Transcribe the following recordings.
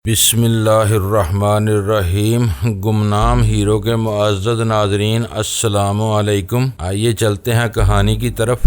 بسم اللہ الرحمن الرحیم۔ گمنام ہیرو کے معزز ناظرین، السلام علیکم۔ آئیے چلتے ہیں کہانی کی طرف۔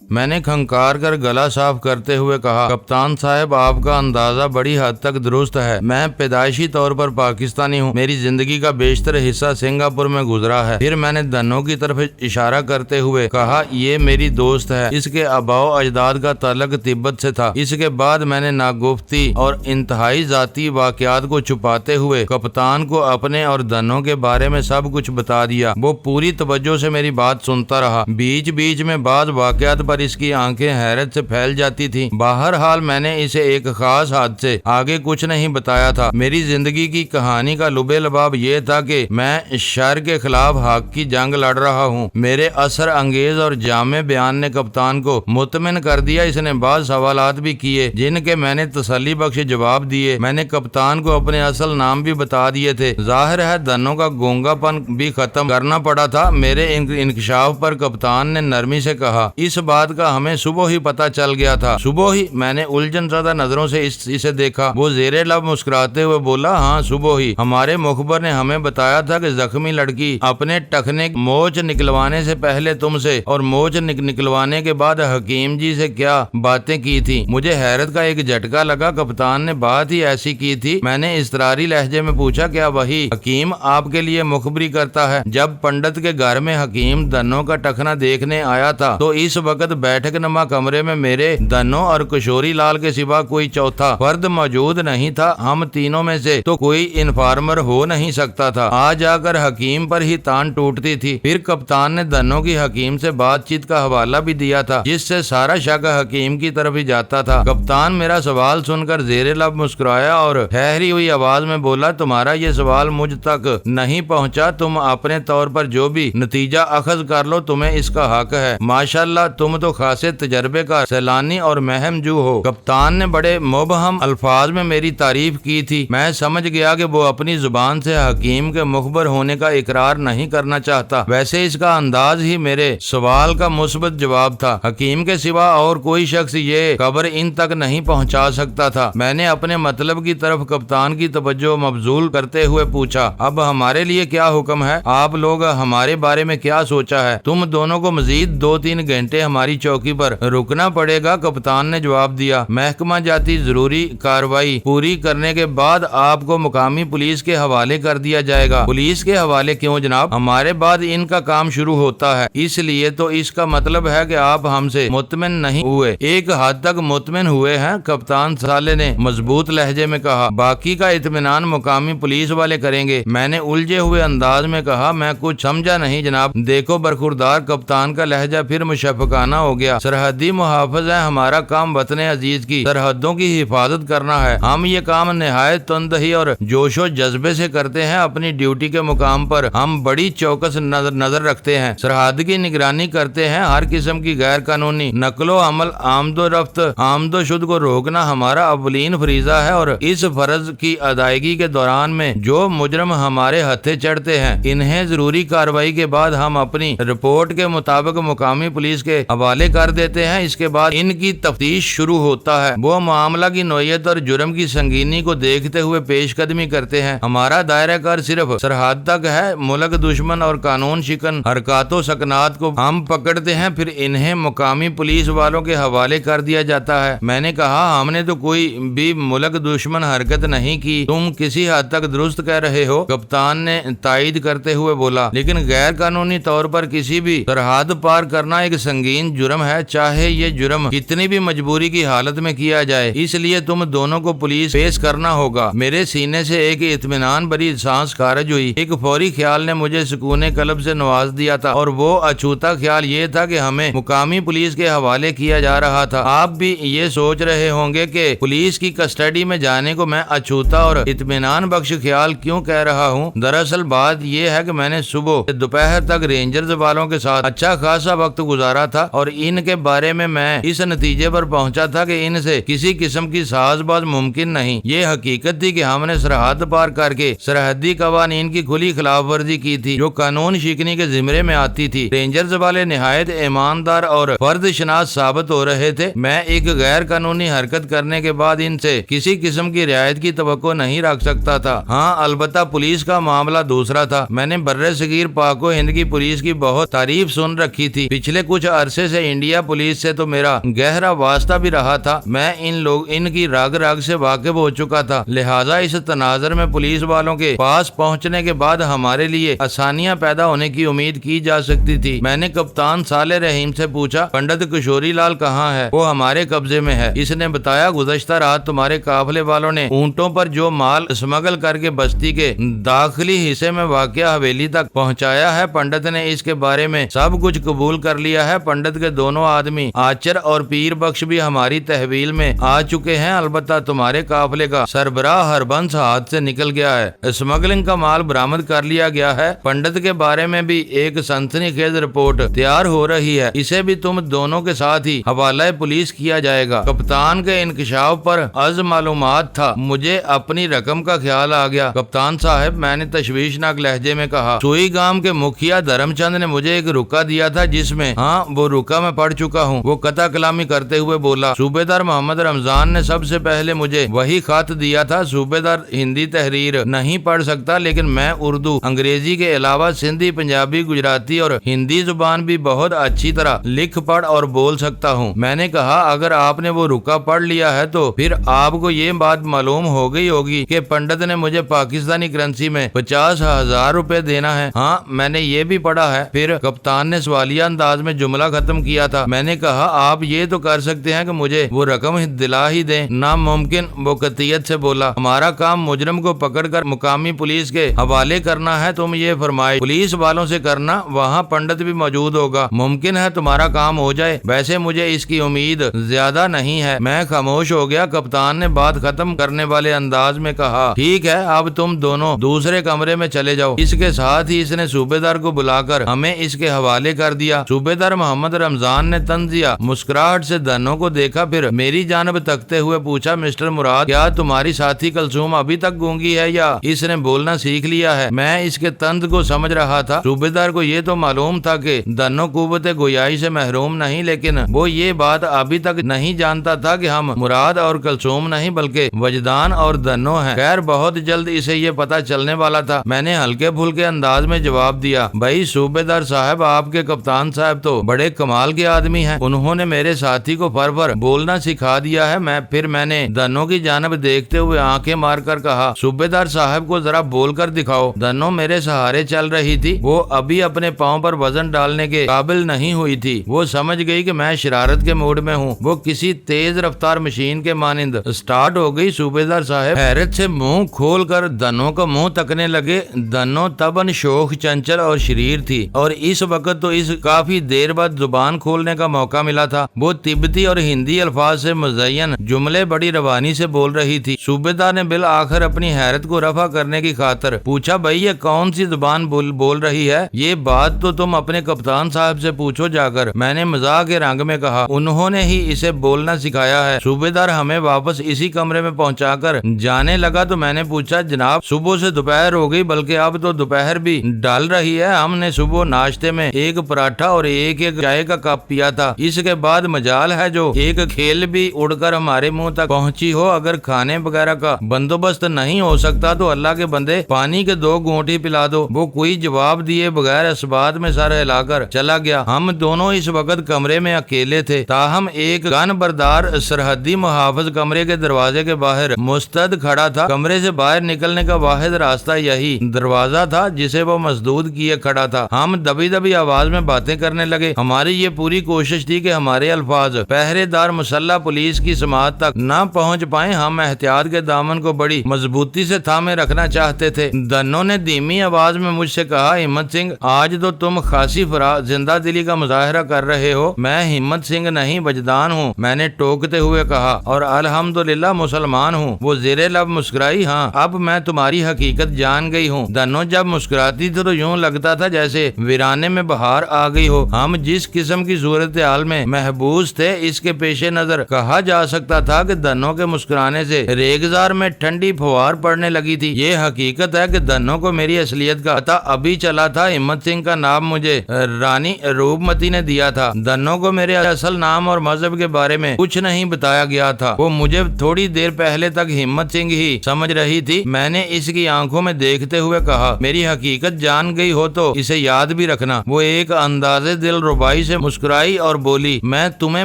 میں نے کھنکار کر گلا صاف کرتے ہوئے کہا، کپتان صاحب، آپ کا اندازہ بڑی حد تک درست ہے۔ میں پیدائشی طور پر پاکستانی ہوں۔ میری زندگی کا بیشتر حصہ سنگاپور میں گزرا ہے۔ پھر میں نے دنوں کی طرف اشارہ کرتے ہوئے کہا، یہ میری دوست ہے۔ اس کے آباء و اجداد کا تعلق تبت سے تھا۔ اس کے بعد میں نے ناگفتی اور انتہائی ذاتی واقعات کو چھپاتے ہوئے کپتان کو اپنے اور دنوں کے بارے میں سب کچھ بتا دیا۔ وہ پوری توجہ سے میری بات سنتا رہا۔ بیچ بیچ میں بعض واقعات پر اس کی آنکھیں حیرت سے پھیل جاتی تھی۔ بہرحال میں نے اسے ایک خاص حد سے آگے کچھ نہیں بتایا تھا۔ میری زندگی کی کہانی کا لب لباب یہ تھا کہ میں شر کے خلاف حق کی جنگ لڑ رہا ہوں۔ میرے اثر انگیز اور جامع بیان نے کپتان کو مطمئن کر دیا۔ اس نے بعض سوالات بھی کیے جن کے میں نے تسلی بخش جواب دیے۔ میں نے کپتان کو اپنے اصل نام بھی بتا دیے تھے۔ ظاہر ہے دنوں کا گونگا پن بھی ختم کرنا پڑا تھا۔ میرے انکشاف پر کپتان نے نرمی سے کہا، اس بات کا ہمیں صبح ہی پتہ چل گیا تھا۔ صبح ہی؟ میں نے الجھن زدہ نظروں سے اسے دیکھا۔ وہ زیر لب مسکراتے ہوئے بولا، ہاں صبح ہی۔ ہمارے مخبر نے ہمیں بتایا تھا کہ زخمی لڑکی اپنے ٹخنے موچ نکلوانے سے پہلے تم سے اور موچ نکلوانے کے بعد حکیم جی سے کیا باتیں کی تھی۔ مجھے حیرت کا ایک جھٹکا لگا۔ کپتان نے بات ہی ایسی کی تھی؟ میں نے اضطراری لہجے میں پوچھا، کیا وہی حکیم آپ کے لیے مخبری کرتا ہے؟ جب پنڈت کے گھر میں حکیم دنوں کا ٹخنا دیکھنے آیا تھا تو اس وقت بیٹھک نما کمرے میں میرے دنوں اور کشوری لال کے سوا کوئی چوتھا فرد موجود نہیں تھا۔ ہم تینوں میں سے تو کوئی انفارمر ہو نہیں سکتا تھا۔ آ جا کر حکیم پر ہی تان ٹوٹتی تھی۔ پھر کپتان نے دنوں کی حکیم سے بات چیت کا حوالہ بھی دیا تھا، جس سے سارا شک حکیم کی طرف ہی جاتا تھا۔ کپتان میرا سوال سن کر زیر لب مسکرایا اور ٹھہری ہوئی آواز میں بولا، تمہارا یہ سوال مجھ تک نہیں پہنچا۔ تم اپنے طور پر جو بھی نتیجہ اخذ کر لو، تمہیں اس کا حق ہے۔ ماشاءاللہ، تم تو خاصے تجربے کا سیلانی اور مہم جو ہو۔ کپتان نے بڑے مبہم الفاظ میں میری تعریف کی تھی۔ میں سمجھ گیا کہ وہ اپنی زبان سے حکیم کے مخبر ہونے کا اقرار نہیں کرنا چاہتا۔ ویسے اس کا انداز ہی میرے سوال کا مثبت جواب تھا۔ حکیم کے سوا اور کوئی شخص یہ خبر ان تک نہیں پہنچا سکتا تھا۔ میں نے اپنے مطلب کی طرف کپتان کی توجہ مبذول کرتے ہوئے پوچھا، اب ہمارے لیے کیا حکم ہے؟ آپ لوگ ہمارے بارے میں کیا سوچا ہے؟ تم دونوں کو مزید 2-3 گھنٹے ہماری چوکی پر رکنا پڑے گا، کپتان نے جواب دیا۔ محکمہ جاتی ضروری کارروائی پوری کرنے کے بعد آپ کو مقامی پولیس کے حوالے کر دیا جائے گا۔ پولیس کے حوالے کیوں جناب؟ ہمارے بعد ان کا کام شروع ہوتا ہے، اس لیے تو اس کا مطلب ہے کہ آپ ہم سے مطمئن نہیں ہوئے۔ ایک حد تک مطمئن ہوئے ہیں، کپتان سالے نے مضبوط لہجے میں کہا۔ باقی کا اطمینان مقامی پولیس والے کریں گے۔ میں نے الجھے ہوئے انداز میں کہا، میں کچھ سمجھا نہیں جناب۔ دیکھو برخوردار، کپتان کا لہجہ پھر مشفقانہ ہو گیا۔ سرحدی محافظ ہے، ہمارا کام وطن عزیز کی سرحدوں کی حفاظت کرنا ہے۔ ہم یہ کام نہایت تندہی اور جوش و جذبے سے کرتے ہیں۔ اپنی ڈیوٹی کے مقام پر ہم بڑی چوکس نظر رکھتے ہیں، سرحد کی نگرانی کرتے ہیں۔ ہر قسم کی غیر قانونی نقل و حمل، آمد و رفت، آمد و شد کو روکنا ہمارا اولین فریضہ ہے، اور اس فرض کی ادائیگی کے دوران میں جو مجرم ہمارے ہتھے چڑھتے ہیں، انہیں ضروری کارروائی کے بعد ہم اپنی رپورٹ کے مطابق مقامی پولیس کے حوالے کر دیتے ہیں۔ اس کے بعد ان کی تفتیش شروع ہوتا ہے۔ وہ معاملہ کی نوعیت اور جرم کی سنگینی کو دیکھتے ہوئے پیش قدمی کرتے ہیں۔ ہمارا دائرہ کار صرف سرحد تک ہے۔ ملک دشمن اور قانون شکن حرکات و سکنات کو ہم پکڑتے ہیں، پھر انہیں مقامی پولیس والوں کے حوالے کر دیا جاتا ہے۔ میں نے کہا، ہم نے تو کوئی بھی ملک دشمن حرکت نہیں کی۔ تم کسی حد تک درست کہہ رہے ہو، کپتان نے تائید کرتے ہوئے بولا، لیکن غیر قانونی طور پر کسی بھی سرحد پار کرنا ایک سنگین جرم ہے، چاہے یہ جرم کتنی بھی مجبوری کی حالت میں کیا جائے۔ اس لیے تم دونوں کو پولیس پیش کرنا ہوگا۔ میرے سینے سے ایک اطمینان بھری سانس خارج ہوئی۔ ایک فوری خیال نے مجھے سکون قلب سے نواز دیا تھا، اور وہ اچھوتا خیال یہ تھا کہ ہمیں مقامی پولیس کے حوالے کیا جا رہا تھا۔ آپ بھی یہ سوچ رہے ہوں گے کہ پولیس کی کسٹڈی میں جانے کو میں اچھوتا اور اطمینان بخش خیال کیوں کہہ رہا ہوں۔ دراصل بات یہ ہے کہ میں نے صبح سے دوپہر تک رینجرز والوں کے ساتھ اچھا خاصا وقت گزارا تھا، اور ان کے بارے میں اس نتیجے پر پہنچا تھا کہ ان سے کسی قسم کی ساز باز ممکن نہیں۔ یہ حقیقت تھی کہ ہم نے سرحد پار کر کے سرحدی قوانین کی کھلی خلاف ورزی کی تھی جو قانون شکنی کے زمرے میں آتی تھی۔ رینجرز والے نہایت ایماندار اور فرد شناس ثابت ہو رہے تھے۔ میں ایک غیر قانونی حرکت کرنے کے بعد ان سے کسی قسم کی رعایت کی توقع نہیں رکھ سکتا تھا۔ ہاں، البتہ پولیس کا معاملہ دوسرا تھا۔ میں نے برِ صغیر پاک و ہند کی پولیس کی بہت تعریف سن رکھی تھی۔ پچھلے کچھ عرصے سے انڈیا پولیس سے تو میرا گہرا واسطہ بھی رہا تھا۔ میں ان کی رگ رگ سے واقف ہو چکا تھا، لہٰذا اس تناظر میں پولیس والوں کے پاس پہنچنے کے بعد ہمارے لیے آسانیاں پیدا ہونے کی امید کی جا سکتی تھی۔ میں نے کپتان صالح رحیم سے پوچھا، پنڈت کشوری لال کہاں ہے؟ وہ ہمارے قبضے میں ہے۔ اس نے بتایا، گزشتہ رات تمہارے قافلے والوں نے اونٹوں پر جو مال اسمگل کر کے بستی کے داخلی حصے میں واقع حویلی تک پہنچایا ہے، پنڈت نے اس کے بارے میں سب کچھ قبول کر لیا ہے۔ پنڈت کے دونوں آدمی آچر اور پیر بخش بھی ہماری تحویل میں آ چکے ہیں، البتہ تمہارے قافلے کا سربراہ ہربنس ہاتھ سے نکل گیا ہے۔ اسمگلنگ کا مال برآمد کر لیا گیا ہے۔ پنڈت کے بارے میں بھی ایک سنسنی خیز رپورٹ تیار ہو رہی ہے، اسے بھی تم دونوں کے ساتھ ہی حوالہ پولیس کیا جائے گا۔ کپتان کے انکشاف پر از معلومات تھا، مجھے اپنی رقم کا خیال آ گیا۔ کپتان صاحب، میں نے تشویشناک لہجے میں کہا، سوئی گام کے مکھیا دھرم چند نے مجھے ایک رکا دیا تھا جس میں وہ رکا میں پڑھ چکا ہوں۔ وہ قطع کلامی کرتے ہوئے بولا، صوبیدار محمد رمضان نے سب سے پہلے مجھے وہی خط دیا تھا۔ صوبیدار ہندی تحریر نہیں پڑھ سکتا، لیکن میں اردو، انگریزی کے علاوہ سندھی، پنجابی، گجراتی اور ہندی زبان بھی بہت اچھی طرح لکھ پڑھ اور بول سکتا ہوں۔ میں نے کہا، اگر آپ نے وہ رکا پڑھ لیا ہے تو پھر آپ کو یہ بات معلوم ہو گئی ہوگی کہ پنڈت نے مجھے پاکستانی کرنسی میں 50,000 روپے دینا ہے۔ ہاں، میں نے یہ بھی پڑھا ہے۔ پھر کپتان نے سوالیہ انداز میں جملہ ختم کیا تھا۔ میں نے کہا، آپ یہ تو کر سکتے ہیں کہ مجھے وہ رقم دلا ہی دیں۔ ناممکن، وہ قطعیت سے بولا۔ ہمارا کام مجرم کو پکڑ کر مقامی پولیس کے حوالے کرنا ہے۔ تم یہ فرمائش پولیس والوں سے کرنا، وہاں پنڈت بھی موجود ہوگا۔ ممکن ہے تمہارا کام ہو جائے، ویسے مجھے اس کی امید زیادہ نہیں ہے۔ میں خاموش ہو گیا۔ کپتان نے بات ختم کرنے والے انداز میں کہا، ٹھیک ہے، اب تم دونوں دوسرے کمرے میں چلے جاؤ۔ اس کے ساتھ ہی اس نے صوبیدار کو بلا کر ہمیں اس کے حوالے کر دیا۔ صوبیدار محمد رمضان نے طنزیہ مسکراہٹ سے دھنوں کو دیکھا، پھر میری جانب تکتے ہوئے پوچھا، مسٹر مراد، کیا تمہاری ساتھی کلثوم ابھی تک گونگی ہے یا اس نے بولنا سیکھ لیا ہے؟ میں اس کے طنز کو سمجھ رہا تھا۔ صوبیدار کو یہ تو معلوم تھا کہ دھنوں قوت گویائی سے محروم نہیں، لیکن وہ یہ بات ابھی تک نہیں جانتا تھا کہ ہم مراد اور کلثوم نہیں بلکہ وجدان اور دھنوں ہیں۔ خیر، بہت جلد اسے یہ پتا چلنے والا تھا۔ میں نے ہلکے پھلکے انداز میں جواب دیا، بھائی صوبیدار صاحب، آپ کے کپتان صاحب تو بڑے کمال کے آدمی ہیں، انہوں نے میرے ساتھی کو فر بولنا سکھا دیا ہے۔ میں نے دھنوں کی جانب دیکھتے ہوئے آنکھیں مار کر کہا، صوبیدار صاحب کو ذرا بول کر دکھاؤ۔ دھنوں میرے سہارے چل رہی تھی، وہ ابھی اپنے پاؤں پر وزن ڈالنے کے قابل نہیں ہوئی تھی۔ وہ سمجھ گئی کہ میں شرارت کے موڈ میں ہوں، وہ کسی تیز رفتار مشین کے مانند سٹارٹ ہو گئی۔ صوبیدار صاحب حیرت سے منہ کھول کر دھنوں کا منہ تکنے لگے۔ دھنوں تباً شوخ، چنچل اور شریر تھی، اور اس وقت تو اس کافی دیر بعد زبان کھولنے کا موقع ملا تھا۔ وہ تبتی اور ہندی الفاظ سے مزین جملے بڑی روانی سے بول رہی تھی۔ صوبیدار نے بالآخر اپنی حیرت کو رفع کرنے کی خاطر پوچھا، بھائی یہ کون سی زبان بول رہی ہے؟ یہ بات تو تم اپنے کپتان صاحب سے پوچھو جا کر۔ میں نے مزاح کے رنگ میں کہا، انہوں نے ہی اسے بولنا سکھایا ہے۔ صوبیدار ہمیں واپس اسی کمرے میں پہنچا کر جانے لگا تو میں نے پوچھا، جناب صبح سے دوپہر ہو گئی، بلکہ اب تو دوپہر بھی ڈال رہی ہے۔ ہم نے صبح ناشتے میں ایک پراٹھا اور ایک چائے کا کپ پیا تھا، اس کے بعد مجال ہے جو ایک کھیل بھی اڑ کر ہمارے منہ تک پہنچی ہو۔ اگر کھانے وغیرہ کا بندوبست نہیں ہو سکتا تو اللہ کے بندے پانی کے 2 گھونٹ ہی پلا دو۔ وہ کوئی جواب دیے بغیر اس بات میں سر ہلا کر چلا گیا۔ ہم دونوں اس وقت کمرے میں اکیلے تھے، تاہم ایک گن بردار سرحدی محافظ کمرے کے دروازے کے باہر مستعد کھڑا تھا۔ کمرے سے باہر نکلنے کا واحد راستہ یہی دروازہ تھا جسے وہ مسدود کیے کھڑا تھا۔ ہم دبی دبی آواز میں باتیں کرنے لگے۔ ہماری یہ پوری کوشش تھی کہ ہمارے الفاظ پہرے دار مسلح پولیس کی سماعت تک نہ پہنچ پائیں۔ ہم احتیاط کے دامن کو بڑی مضبوطی سے تھامے رکھنا چاہتے تھے۔ دھنوں نے دھیمی آواز میں مجھ سے کہا، ہمت سنگھ، آج تو تم خاصی زندہ دلی کا مظاہرہ کر رہے ہو۔ میں ہمت سنگھ نہیں، وجدان ہوں، میں نے ٹوکتے ہوئے کہا، اور الحمدللہ مسلمان ہوں۔ وہ زیر لب مسکرائی، ہاں اب میں تمہاری حقیقت جان گئی ہوں۔ دھنوں جب مسکراتی تھی تو یوں لگتا تھا جیسے ویرانے میں بہار آ گئی ہو۔ ہم جس قسم قسم کی صورتحال میں محبوس تھے، اس کے پیش نظر کہا جا سکتا تھا کہ دنوں کے مسکرانے سے ریگزار میں ٹھنڈی پھوار پڑنے لگی تھی۔ یہ حقیقت ہے کہ دنوں کو میری اصلیت کا پتہ ابھی چلا تھا۔ ہمت سنگھ کا نام مجھے رانی روپ متی نے دیا تھا۔ دنوں کو میرے اصل نام اور مذہب کے بارے میں کچھ نہیں بتایا گیا تھا۔ وہ مجھے تھوڑی دیر پہلے تک ہمت سنگھ ہی سمجھ رہی تھی۔ میں نے اس کی آنکھوں میں دیکھتے ہوئے کہا، میری حقیقت جان گئی ہو تو اسے یاد بھی رکھنا۔ وہ ایک اندازے دل ربائی سے مسکرائی اور بولی، میں تمہیں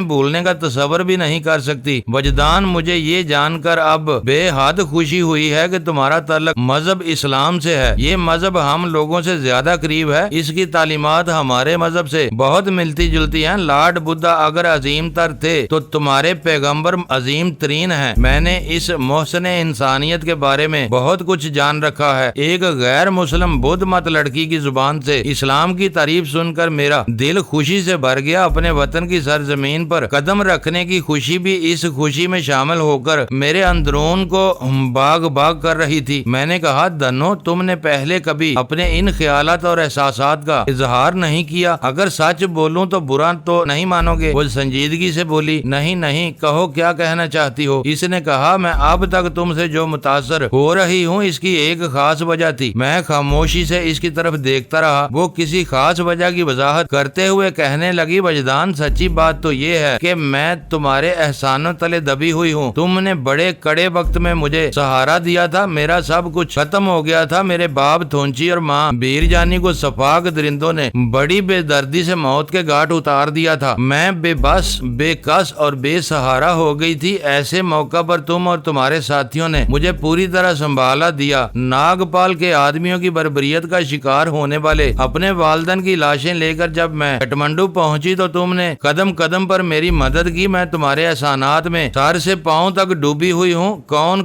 بھولنے کا تصور بھی نہیں کر سکتی وجدان۔ مجھے یہ جان کر اب بے حد خوشی ہوئی ہے کہ تمہارا تعلق مذہب اسلام سے ہے۔ یہ مذہب ہم لوگوں سے زیادہ قریب ہے، اس کی تعلیمات ہمارے مذہب سے بہت ملتی جلتی ہیں۔ لارڈ بدھا اگر عظیم تر تھے تو تمہارے پیغمبر عظیم ترین ہیں۔ میں نے اس محسن انسانیت کے بارے میں بہت کچھ جان رکھا ہے۔ ایک غیر مسلم بدھ مت لڑکی کی زبان سے اسلام کی تعریف سن کر میرا دل خوشی سے بھر گیا۔ اپنے وطن کی سرزمین پر قدم رکھنے کی خوشی بھی اس خوشی میں شامل ہو کر میرے اندرون کو باغ باغ کر رہی تھی۔ میں نے کہا، دنو، تم نے پہلے کبھی اپنے ان خیالات اور احساسات کا اظہار نہیں کیا۔ اگر سچ بولوں تو برا تو نہیں مانو گے؟ وہ سنجیدگی سے بولی، نہیں، کہو کیا کہنا چاہتی ہو؟ اس نے کہا، میں اب تک تم سے جو متاثر ہو رہی ہوں اس کی ایک خاص وجہ تھی۔ میں خاموشی سے اس کی طرف دیکھتا رہا۔ وہ کسی خاص وجہ کی وضاحت کرتے ہوئے کہنے لگی، وجدان، سچی بات تو یہ ہے کہ میں تمہارے احسانوں تلے دبی ہوئی ہوں۔ تم نے بڑے کڑے وقت میں مجھے سہارا دیا تھا۔ میرا سب کچھ ختم ہو گیا تھا۔ میرے باپ تھونچی اور ماں بیر جانی کو سفاق درندوں نے بڑی بے دردی سے موت کے گھاٹ اتار دیا تھا۔ میں بے بس، بے کس اور بے سہارا ہو گئی تھی۔ ایسے موقع پر تم اور تمہارے ساتھیوں نے مجھے پوری طرح سنبھالا دیا۔ ناگپال کے آدمیوں کی بربریت کا شکار ہونے والے اپنے والدین کی لاشیں لے کر جب میں کٹھمنڈو پہنچی تو تم نے قدم قدم پر میری مدد کی۔ میں تمہارے احسانات میں سر سے پاؤں تک ڈوبی ہوئی ہوں۔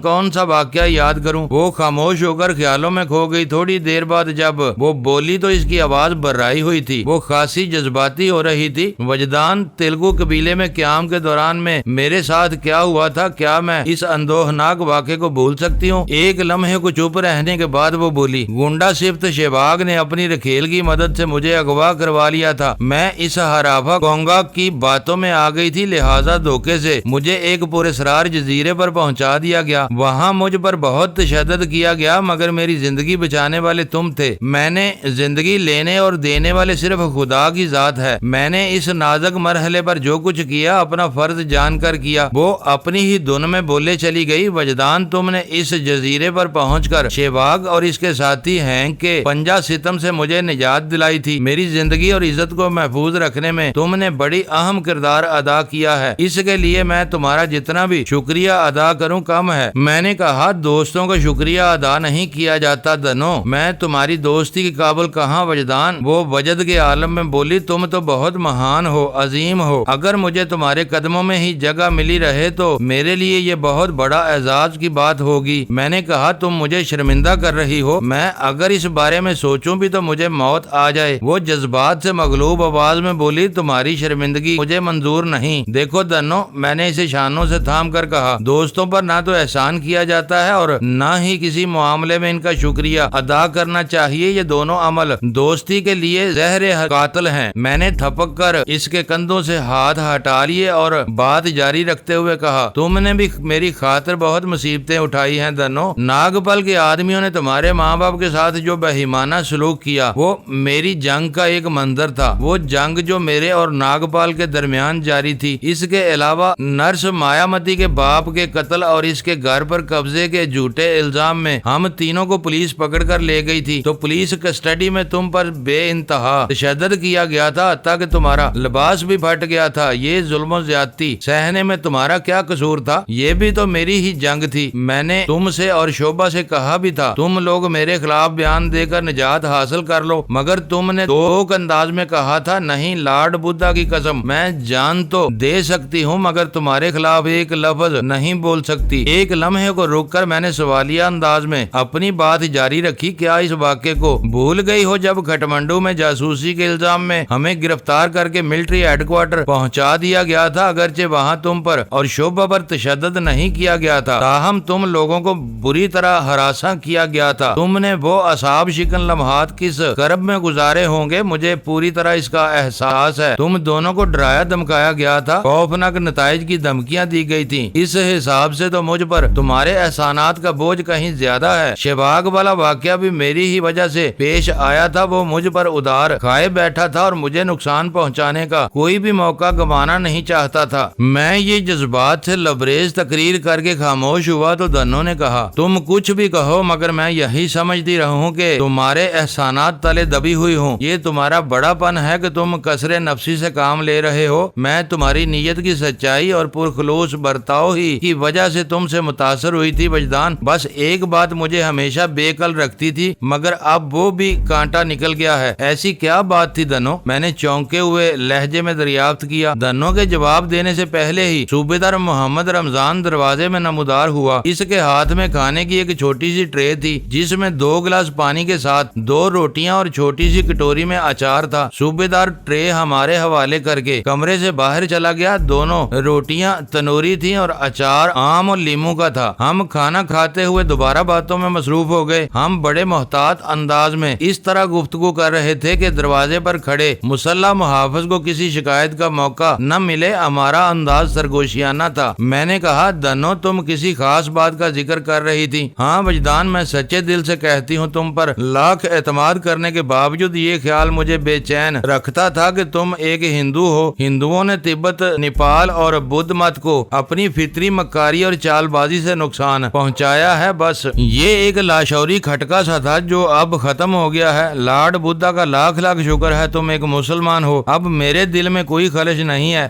کون سا واقعہ یاد کروں؟ وہ خاموش ہو کر خیالوں میں کھو گئی۔ تھوڑی دیر بعد جب وہ بولی تو اس کی آواز بررائی ہوئی تھی۔ وہ خاصی جذباتی ہو رہی تھی۔ وجدان، تیلگو قبیلے میں قیام کے دوران میں میرے ساتھ کیا ہوا تھا، کیا میں اس اندوہناک واقعے کو بھول سکتی ہوں؟ ایک لمحے کو چپ رہنے کے بعد وہ بولی، گنڈا صفت شہباگ نے اپنی رکھیل کی مدد سے مجھے اغوا کروا لیا تھا۔ میں اس ہرافا گونگا کی باتوں میں آ گئی تھی، لہٰذا دھوکے سے مجھے ایک پراسرار جزیرے پر پہنچا دیا گیا۔ وہاں مجھ پر بہت تشدد کیا گیا، مگر میری زندگی بچانے والے تم تھے۔ میں نے زندگی لینے اور دینے والے صرف خدا کی ذات ہے۔ میں نے اس نازک مرحلے پر جو کچھ کیا اپنا فرض جان کر کیا۔ وہ اپنی ہی دھن میں بولے چلی گئی، وجدان، تم نے اس جزیرے پر پہنچ کر شہباگ اور اس کے ساتھی ہینک کے پنجہ ستم سے مجھے نجات دلائی تھی۔ میری زندگی اور عزت کو محفوظ رکھنے میں تم نے بڑی اہم کردار ادا کیا ہے۔ اس کے لیے میں تمہارا جتنا بھی شکریہ ادا کروں کم ہے۔ میں نے کہا، دوستوں کا شکریہ ادا نہیں کیا جاتا دنو۔ میں تمہاری دوستی کے قابل کہاں وجدان؟ وہ وجد کے عالم میں بولی، تم تو بہت مہان ہو، عظیم ہو۔ اگر مجھے تمہارے قدموں میں ہی جگہ ملی رہے تو میرے لیے یہ بہت بڑا اعزاز کی بات ہوگی۔ میں نے کہا، تم مجھے شرمندہ کر رہی ہو۔ میں اگر اس بارے میں سوچوں بھی تو مجھے موت آ جائے۔ وہ جذبات سے مغلوب آواز میں بولی، تمہاری شرمندگی مجھے منظور نہیں۔ دیکھو دنو، میں نے اسے شانوں سے تھام کر کہا، دوستوں پر نہ تو احسان کیا جاتا ہے اور نہ ہی کسی معاملے میں ان کا شکریہ ادا کرنا چاہیے۔ یہ دونوں عمل دوستی کے لیے زہر قاتل ہیں۔ میں نے تھپک کر اس کے کندھوں سے ہاتھ ہٹا لیے اور بات جاری رکھتے ہوئے کہا، تم نے بھی میری خاطر بہت مصیبتیں اٹھائی ہیں دنو۔ ناگپال کے آدمیوں نے تمہارے ماں باپ کے ساتھ جو بہیمانہ سلوک کیا وہ میری جنگ کا ایک منظر تھا۔ وہ جنگ جو میرے اور ناگپال کے درمیان جاری تھی۔ اس کے علاوہ نرس مایامتی کے باپ کے قتل اور اس کے گھر پر قبضے کے جھوٹے الزام میں ہم تینوں کو پولیس پکڑ کر لے گئی تھی۔ تو پولیس کسٹڈی میں تم پر بے انتہا تشدد کیا گیا تھا، حتیٰ کہ تمہارا لباس بھی پھٹ گیا تھا۔ یہ ظلم و زیادتی سہنے میں تمہارا کیا قصور تھا؟ یہ بھی تو میری ہی جنگ تھی۔ میں نے تم سے اور شوبھا سے کہا بھی تھا، تم لوگ میرے خلاف بیان دے کر نجات حاصل کر لو، مگر تم نے دوک انداز میں کہا تھا، نہیں لارڈ بدھا کی قسم، میں جان تو دے سکتی ہوں مگر تمہارے خلاف ایک لفظ نہیں بول سکتی۔ ایک لمحے کو رک کر میں نے سوالیہ انداز میں اپنی بات جاری رکھی، کیا اس واقعے کو بھول گئی ہو جب کھٹمنڈو میں جاسوسی کے الزام میں ہمیں گرفتار کر کے ملٹری ہیڈ کوارٹر پہنچا دیا گیا تھا؟ اگرچہ وہاں تم پر اور شوبھا پر تشدد نہیں کیا گیا تھا، تاہم تم لوگوں کو بری طرح ہراساں کیا گیا تھا۔ تم نے وہ اعصاب شکن لمحات کس کرب میں گزارے ہوں گے، مجھے پوری طرح اس کا احساس خاص ہے۔ تم دونوں کو ڈرایا دھمکایا گیا تھا، خوفناک نتائج کی دھمکیاں دی گئی تھی۔ اس حساب سے تو مجھ پر تمہارے احسانات کا بوجھ کہیں زیادہ ہے۔ شباگ والا واقعہ بھی میری ہی وجہ سے پیش آیا تھا۔ وہ مجھ پر ادھار کھائے بیٹھا تھا اور مجھے نقصان پہنچانے کا کوئی بھی موقع گنوانا نہیں چاہتا تھا۔ میں یہ جذبات سے لبریز تقریر کر کے خاموش ہوا تو دنو نے کہا، تم کچھ بھی کہو مگر میں یہی سمجھتی رہوں کہ تمہارے احسانات تلے دبی ہوئی ہوں۔ یہ تمہارا بڑا پن ہے کہ تم کثر نفسی سے کام لے رہے ہو۔ میں تمہاری نیت کی سچائی اور پرخلوص برتاؤ ہی کی وجہ سے تم سے متاثر ہوئی تھی وجدان۔ بس ایک بات مجھے ہمیشہ بے کل رکھتی تھی مگر اب وہ بھی کانٹا نکل گیا ہے۔ ایسی کیا بات تھی دنو؟ میں نے چونکے ہوئے لہجے میں دریافت کیا۔ دنو کے جواب دینے سے پہلے ہی صوبیدار محمد رمضان دروازے میں نمودار ہوا۔ اس کے ہاتھ میں کھانے کی ایک چھوٹی سی ٹرے تھی جس میں 2 گلاس پانی کے ساتھ 2 روٹیاں اور چھوٹی سی کٹوری میں اچار تھا۔ صوبیدار ٹرے ہمارے حوالے کر کے کمرے سے باہر چلا گیا۔ دونوں روٹیاں تنوری تھیں اور اچار آم اور لیمو کا تھا۔ ہم کھانا کھاتے ہوئے دوبارہ باتوں میں مصروف ہو گئے۔ ہم بڑے محتاط انداز میں اس طرح گفتگو کر رہے تھے کہ دروازے پر کھڑے مسلح محافظ کو کسی شکایت کا موقع نہ ملے۔ ہمارا انداز سرگوشیانہ تھا۔ میں نے کہا، دنو تم کسی خاص بات کا ذکر کر رہی تھی؟ ہاں وجدان، میں سچے دل سے کہتی ہوں تم پر لاکھ اعتماد کرنے کے باوجود یہ خیال مجھے بے چین رکھتا تھا کہ تم ایک ہندو ہو۔ ہندوؤں نے تبت، نیپال اور بدھ مت کو اپنی فطری مکاری اور چال بازی سے نقصان پہنچایا ہے۔ بس یہ ایک لاشعوری کھٹکا سا تھا جو اب ختم ہو گیا ہے۔ لارڈ بدھا کا لاکھ لاکھ شکر ہے تم ایک مسلمان ہو۔ اب میرے دل میں کوئی خلش نہیں ہے۔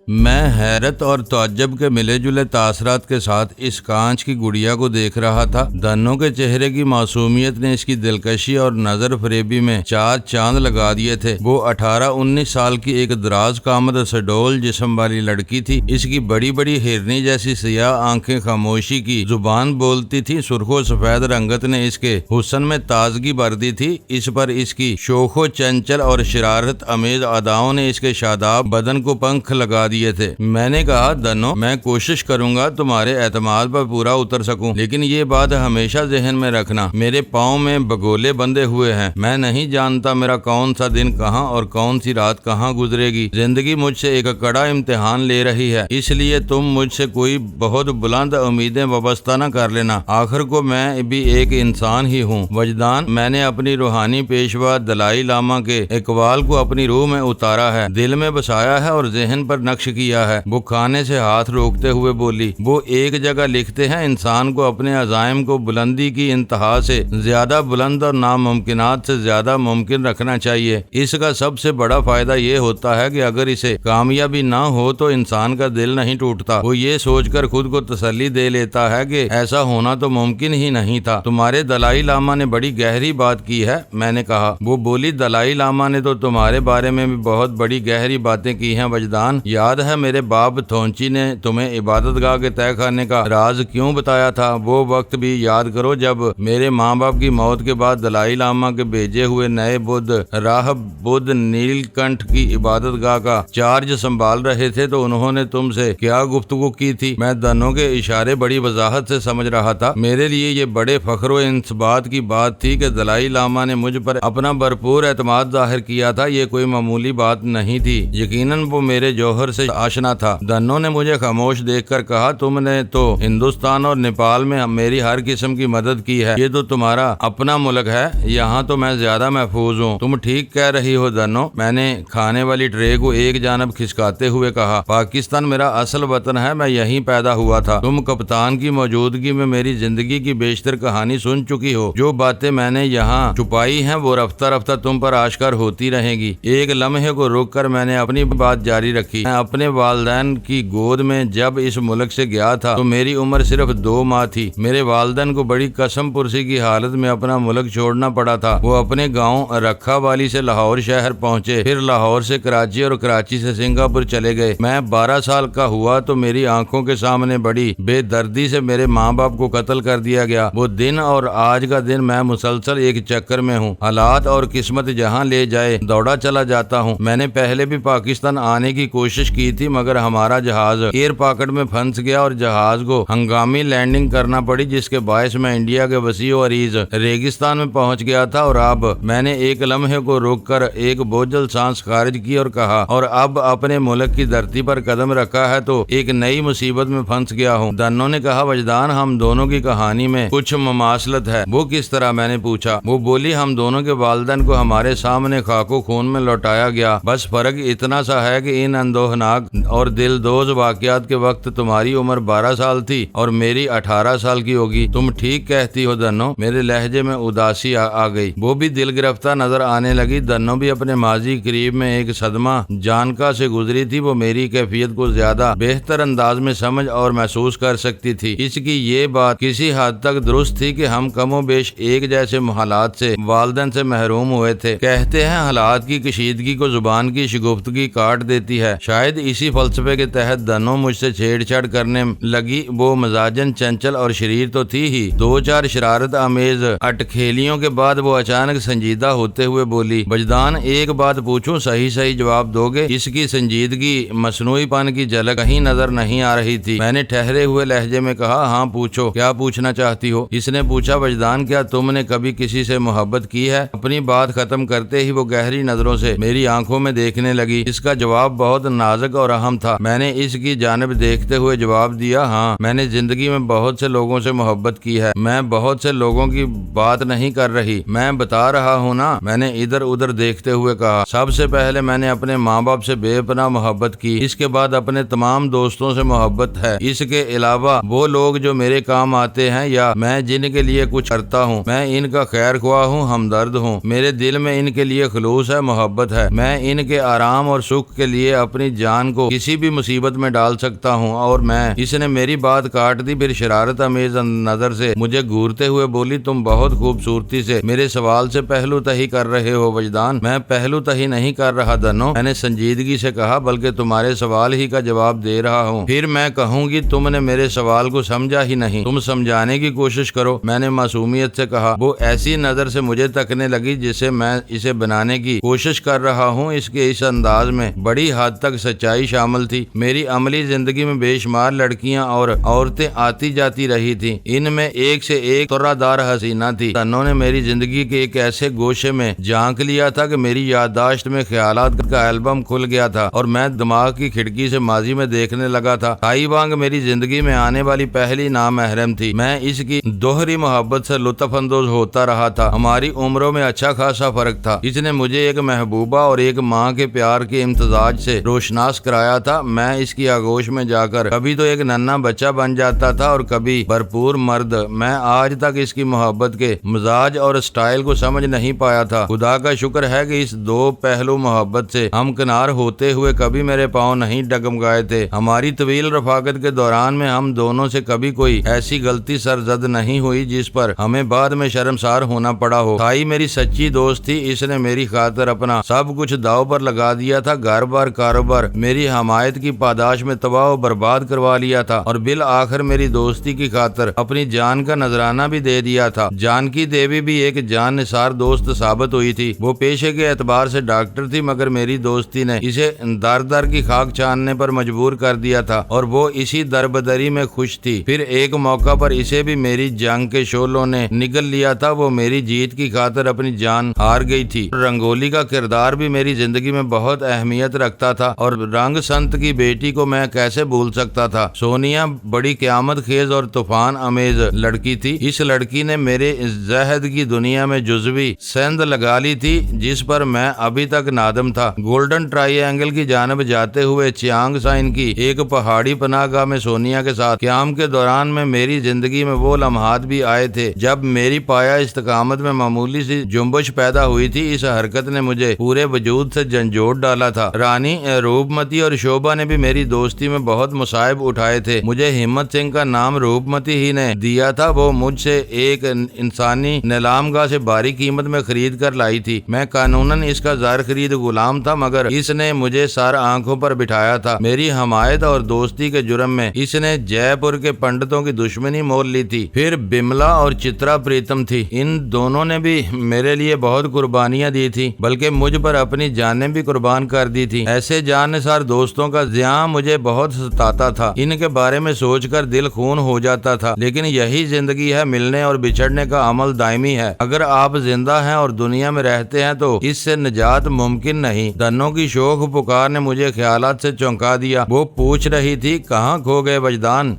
میں حیرت اور تعجب کے ملے جلے تاثرات کے ساتھ اس کانچ کی گڑیا کو دیکھ رہا تھا۔ دنوں کے چہرے کی معصومیت نے اس کی دلکشی اور نظر فریبی میں 4 چاند لگا دیے تھے۔ وہ 18-19 سال کی ایک دراز قامت سڈول جسم والی لڑکی تھی۔ اس کی بڑی بڑی ہرنی جیسی سیاہ آنکھیں خاموشی کی زبان بولتی تھی۔ سرخ و سفید رنگت نے اس کے حسن میں تازگی بھر دی تھی۔ اس پر اس کی شوخ و چنچل اور شرارت امیز اداؤں نے اس کے شاداب بدن کو پنکھ لگا دیے تھے۔ میں نے کہا، دنو میں کوشش کروں گا تمہارے اعتماد پر پورا اتر سکوں، لیکن یہ بات ہمیشہ ذہن میں رکھنا، میرے پاؤں میں بگولے بندھے ہوئے ہیں۔ میں نہیں جانتا میرا کون سا دن کہاں اور کون سی رات کہاں گزرے گی۔ زندگی مجھ سے ایک کڑا امتحان لے رہی ہے، اس لیے تم مجھ سے کوئی بہت بلند امیدیں وابستہ نہ کر لینا۔ آخر کو میں بھی ایک انسان ہی ہوں۔ وجدان، میں نے اپنی روحانی پیشوا دلائی لاما کے اقوال کو اپنی روح میں اتارا ہے، دل میں بسایا ہے اور ذہن پر نقش کیا ہے۔ وہ کھانے سے ہاتھ روکتے ہوئے بولی، وہ ایک جگہ لکھتے ہیں، انسان کو اپنے عزائم کو بلندی کی انتہا سے زیادہ بلند اور ناممکنات سے زیادہ ممکن رکھنا چاہیے۔ اس کا سب سے بڑا فائدہ یہ ہوتا ہے کہ اگر اسے کامیابی نہ ہو تو انسان کا دل نہیں ٹوٹتا۔ وہ یہ سوچ کر خود کو تسلی دے لیتا ہے کہ ایسا ہونا تو ممکن ہی نہیں تھا۔ تمہارے دلائی لاما نے بڑی گہری بات کی ہے، میں نے کہا۔ وہ بولی، دلائی لاما نے تو تمہارے بارے میں بھی بہت بڑی گہری باتیں کی ہیں وجدان۔ یاد ہے میرے باپ تھونچی نے تمہیں عبادت گاہ کے تہہ خانے کا راز کیوں بتایا تھا؟ وہ وقت بھی یاد کرو جب میرے ماں باپ کی موت کے بعد دلائی لاما کے بھیجے ہوئے نئے بدھ راہب بدھ نیل کنٹھ کی عبادت گاہ کا چارج سنبھال رہے تھے تو انہوں نے تم سے کیا گفتگو کی تھی؟ میں دنوں کے اشارے بڑی وضاحت سے سمجھ رہا تھا۔ میرے لیے یہ بڑے فخر و انثبات کی بات تھی کہ دلائی لاما نے مجھ پر اپنا بھرپور اعتماد ظاہر کیا تھا۔ یہ کوئی معمولی بات نہیں تھی، یقیناً وہ میرے جوہر سے آشنا تھا۔ دنوں نے مجھے خاموش دیکھ کر کہا، تم نے تو ہندوستان اور نیپال میں میری ہر قسم کی مدد کی ہے، یہ تو تمہارا اپنا ملک ہے، یہاں تو میں زیادہ محفوظ ہوں۔ تم ٹھیک کہہ رہی ہو دنوں، میں نے کھانے والی ٹرے کو ایک جانب کھسکاتے ہوئے کہا۔ پاکستان میرا اصل وطن ہے، میں یہیں پیدا ہوا تھا۔ تم کپتان کی موجودگی میں میری زندگی کی بیشتر کہانی سن چکی ہو۔ جو باتیں میں نے یہاں چھپائی ہیں وہ رفتہ رفتہ تم پر آشکار ہوتی رہیں گی۔ ایک لمحے کو رک کر میں نے اپنی بات جاری رکھی۔ میں اپنے والدین کی گود میں جب اس ملک سے گیا تھا تو میری عمر صرف 2 ماہ تھی۔ میرے والدین کو بڑی قسم پرسی کی حالت میں اپنا ملک چھوڑنا پڑا تھا۔ وہ اپنے گاؤں رکھا والی سے لاہور شہر پہنچے، پھر لاہور سے کراچی اور کراچی سے سنگاپور چلے گئے۔ میں 12 سال کا ہوا تو میری آنکھوں کے سامنے بڑی بے دردی سے میرے ماں باپ کو قتل کر دیا گیا۔ وہ دن اور آج کا دن میں مسلسل ایک چکر میں ہوں، حالات اور قسمت جہاں لے جائے دوڑا چلا جاتا ہوں۔ میں نے پہلے بھی پاکستان آنے کی کوشش کی کی تھی مگر ہمارا جہاز ایئر پاکٹ میں پھنس گیا اور جہاز کو ہنگامی لینڈنگ کرنا پڑی، جس کے باعث میں انڈیا کے وسیع و عریض ریگستان میں پہنچ گیا تھا۔ اور اب میں نے ایک لمحے کو روک کر ایک بوجھل سانس خارج کی اور کہا، اور اب اپنے ملک کی دھرتی پر قدم رکھا ہے تو ایک نئی مصیبت میں پھنس گیا ہوں۔ دنوں نے کہا، وجدان، ہم دونوں کی کہانی میں کچھ مماثلت ہے۔ وہ کس طرح؟ میں نے پوچھا۔ وہ بولی، ہم دونوں کے والدین کو ہمارے سامنے خاک و خون میں لوٹایا گیا، بس فرق اتنا سا ہے کہ ان اندوہناک اور دلدوز واقعات کے وقت تمہاری عمر 12 سال تھی اور میری 18 سال کی ہوگی۔ تم ٹھیک کہتی ہو دنو۔ میرے لہجے میں اداسی آ گئی۔ وہ بھی دل گرفتہ نظر آنے لگی۔ دنو بھی اپنے ماضی قریب میں ایک صدمہ جانکا سے گزری تھی۔ وہ میری کیفیت کو زیادہ بہتر انداز میں سمجھ اور محسوس کر سکتی تھی۔ اس کی یہ بات کسی حد تک درست تھی کہ ہم کم و بیش ایک جیسے حالات سے والدین سے محروم ہوئے تھے۔ کہتے ہیں حالات کی کشیدگی کو زبان کی شگفتگی کاٹ دیتی ہے۔ شاید اسی فلسفے کے تحت دنو مجھ سے چھیڑ چھاڑ کرنے لگی۔ وہ مزاجن چنچل اور شریر تو تھی ہی، 2-4 شرارت آمیز اٹکھیلیوں کے بعد وہ اچانک سنجیدہ ہوتے ہوئے بولی، وجدان، ایک بات پوچھوں، صحیح جواب دو گے؟ اس کی سنجیدگی مصنوعی پن کی جھلک کہیں نظر نہیں آ رہی تھی۔ میں نے ٹھہرے ہوئے لہجے میں کہا، ہاں پوچھو، کیا پوچھنا چاہتی ہو؟ اس نے پوچھا، وجدان، کیا تم نے کبھی کسی سے محبت کی ہے؟ اپنی بات ختم کرتے ہی وہ گہری نظروں سے میری آنکھوں میں دیکھنے لگی۔ اس کا جواب بہت نازک اور اہم تھا۔ میں نے اس کی جانب دیکھتے ہوئے جواب دیا، ہاں، میں نے زندگی میں بہت سے لوگوں سے محبت کی ہے۔ میں بہت سے لوگوں کی بات نہیں کر رہی، میں بتا رہا ہوں نا۔ میں نے ادھر ادھر دیکھتے ہوئے کہا، سب سے پہلے میں نے اپنے ماں باپ سے بے پناہ محبت کی، اس کے بعد اپنے تمام دوستوں سے محبت ہے، اس کے علاوہ وہ لوگ جو میرے کام آتے ہیں یا میں جن کے لیے کچھ کرتا ہوں، میں ان کا خیر خواہ ہوں، ہمدرد ہوں، میرے دل میں ان کے لیے خلوص ہے، محبت ہے، میں ان کے آرام اور سکھ کے لیے اپنی جان کو کسی بھی مصیبت میں ڈال سکتا ہوں۔ اور میں، اس نے میری بات کاٹ دی، پھر شرارت امیز نظر سے مجھے گھورتے ہوئے بولی، تم بہت خوبصورتی سے میرے سوال سے پہلو تہی کر رہے ہو وجدان۔ میں پہلو تہی نہیں کر رہا دنو، میں نے سنجیدگی سے کہا، بلکہ تمہارے سوال ہی کا جواب دے رہا ہوں۔ پھر میں کہوں گی تم نے میرے سوال کو سمجھا ہی نہیں، تم سمجھانے کی کوشش کرو، میں نے معصومیت سے کہا۔ وہ ایسی نظر سے مجھے تکنے لگی جسے میں اسے بنانے کی کوشش کر رہا ہوں۔ اس کے اس انداز میں بڑی حد تک سچائی شامل تھی۔ میری عملی زندگی میں بے شمار لڑکیاں اور عورتیں آتی جاتی رہی تھیں، ان میں ایک سے ایک ترہ دار حسینہ تھی۔ انہوں نے میری زندگی کے ایک ایسے گوشے میں جھانک لیا تھا کہ میری یادداشت میں خیالات کا البم کھل گیا تھا اور میں دماغ کی کھڑکی سے ماضی میں دیکھنے لگا تھا۔ تھائی وانگ میری زندگی میں آنے والی پہلی نامحرم تھی۔ میں اس کی دوہری محبت سے لطف اندوز ہوتا رہا تھا۔ ہماری عمروں میں اچھا خاصا فرق تھا۔ اس نے مجھے ایک محبوبہ اور ایک ماں کے پیار کے امتزاج سے روشناس کرایا تھا۔ میں اس کی آغوش میں جا کر کبھی تو ایک ننھا بچہ بن جاتا تھا اور کبھی بھرپور مرد۔ میں آج تک اس کی محبت کے مزاج اور سٹائل کو سمجھ نہیں پایا تھا۔ خدا کا شکر ہے کہ اس دو پہلو محبت سے ہمکنار ہوتے ہوئے کبھی میرے پاؤں نہیں ڈگمگائے تھے۔ ہماری طویل رفاقت کے دوران میں ہم دونوں سے کبھی کوئی ایسی غلطی سرزد نہیں ہوئی جس پر ہمیں بعد میں شرمسار ہونا پڑا ہو۔ تھائی میری سچی دوست تھی۔ اس نے میری خاطر اپنا سب کچھ داؤ پر لگا دیا تھا، گھر بار کاروبار میری حمایت کی پاداش میں تباہ و برباد کروا لیا تھا اور بالآخر میری دوستی کی خاطر اپنی جان کا نذرانہ بھی دے دیا تھا۔ جانکی دیوی بھی ایک جان نثار دوست ثابت ہوئی تھی۔ وہ پیشے کے اعتبار سے ڈاکٹر تھی مگر میری دوستی نے اسے در در کی خاک چھاننے پر مجبور کر دیا تھا اور وہ اسی دربدری میں خوش تھی۔ پھر ایک موقع پر اسے بھی میری جنگ کے شعلوں نے نگل لیا تھا۔ وہ میری جیت کی خاطر اپنی جان ہار گئی تھی۔ رنگولی کا کردار بھی میری زندگی میں بہت اہمیت رکھتا تھا اور رنگ سنت کی بیٹی کو میں کیسے بھول سکتا تھا۔ سونیا بڑی قیامت خیز اور طوفان امیز لڑکی تھی۔ اس لڑکی نے میرے زہد کی دنیا میں جزوی سند لگا لی تھی جس پر میں ابھی تک نادم تھا۔ گولڈن ٹرائی اینگل کی جانب جاتے ہوئے چیانگ سائن کی ایک پہاڑی پناہ گاہ میں سونیا کے ساتھ قیام کے دوران میں میری زندگی میں وہ لمحات بھی آئے تھے جب میری پایا استقامت میں معمولی سی جنبش پیدا ہوئی تھی۔ اس حرکت نے مجھے پورے وجود سے جھنجھوڑ ڈالا تھا۔ رانی روپمتی اور شوبھا نے بھی میری دوستی میں بہت مصائب اٹھائے تھے۔ مجھے ہمت سنگھ کا نام روپمتی ہی نے دیا تھا۔ وہ مجھ سے ایک انسانی نیلام گاہ سے بھاری قیمت میں خرید کر لائی تھی۔ میں قانوناً اس کا زر خرید غلام تھا مگر اس نے مجھے سر آنکھوں پر بٹھایا تھا۔ میری حمایت اور دوستی کے جرم میں اس نے جے پور کے پنڈتوں کی دشمنی مول لی تھی۔ پھر بملا اور چترا پریتم تھی۔ ان دونوں نے بھی میرے لیے بہت قربانیاں دی تھی بلکہ مجھ پر اپنی جانیں بھی قربان کر دی تھی۔ ایسے جان نثار وفادار دوستوں کا ضیاع مجھے بہت ستاتا تھا، ان کے بارے میں سوچ کر دل خون ہو جاتا تھا، لیکن یہی زندگی ہے، ملنے اور بچھڑنے کا عمل دائمی ہے۔ اگر آپ زندہ ہیں اور دنیا میں رہتے ہیں تو اس سے نجات ممکن نہیں۔ دنوں کی شوخ پکار نے مجھے خیالات سے چونکا دیا، وہ پوچھ رہی تھی کہاں کھو گئے وجدان۔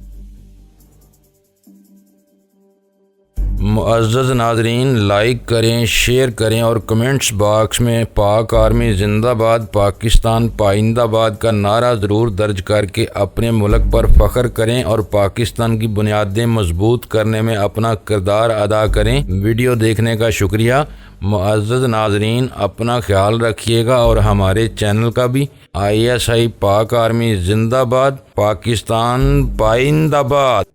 معزز ناظرین، لائک کریں، شیئر کریں اور کمنٹس باکس میں پاک آرمی زندہ باد، پاکستان پائندہ باد کا نعرہ ضرور درج کر کے اپنے ملک پر فخر کریں اور پاکستان کی بنیادیں مضبوط کرنے میں اپنا کردار ادا کریں۔ ویڈیو دیکھنے کا شکریہ۔ معزز ناظرین، اپنا خیال رکھیے گا اور ہمارے چینل کا بھی۔ ISI پاک آرمی زندہ باد، پاکستان پائندہ باد۔